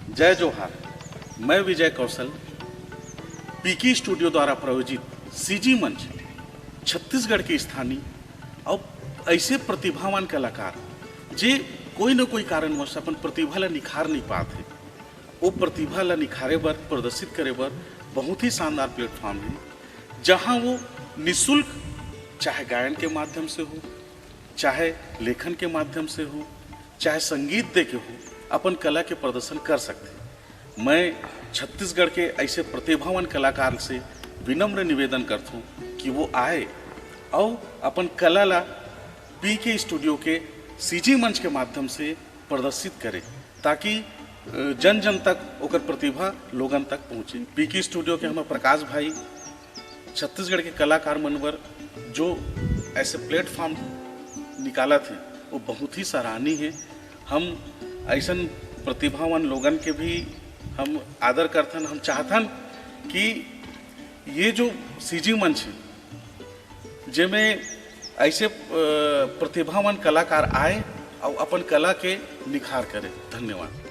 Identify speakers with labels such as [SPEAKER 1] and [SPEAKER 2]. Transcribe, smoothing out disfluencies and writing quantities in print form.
[SPEAKER 1] जय जोहार। मैं विजय कौशल पीकी स्टूडियो द्वारा प्रायोजित सीजी मंच छत्तीसगढ़ के स्थानीय और ऐसे प्रतिभावान कलाकार जे कोई न कोई कारणवश अपन प्रतिभा ला निखार नहीं पाते, वो प्रतिभा ला निखारे बर प्रदर्शित करे बर बहुत ही शानदार प्लेटफॉर्म है, जहां वो निःशुल्क चाहे गायन के माध्यम से हो, चाहे लेखन के माध्यम से हो, चाहे संगीत दे के हो, अपन कला के प्रदर्शन कर सकते हैं। मैं छत्तीसगढ़ के ऐसे प्रतिभावान कलाकार से विनम्र निवेदन करता हूँ कि वो आए और अपन कला ला पीके स्टूडियो के सीजी मंच के माध्यम से प्रदर्शित करे, ताकि जन जन तक ओकर प्रतिभा लोगन तक पहुँचे। पीके स्टूडियो के हमें प्रकाश भाई छत्तीसगढ़ के कलाकार मनवर जो ऐसे प्लेटफॉर्म निकाला थे वो बहुत ही सराहनीय है। हम ऐसन प्रतिभावान लोगन के भी हम आदर करथन। हम चाहथन कि ये जो सीजी मंच है जिसमें ऐसे प्रतिभावान कलाकार आए और अपन कला के निखार करें। धन्यवाद।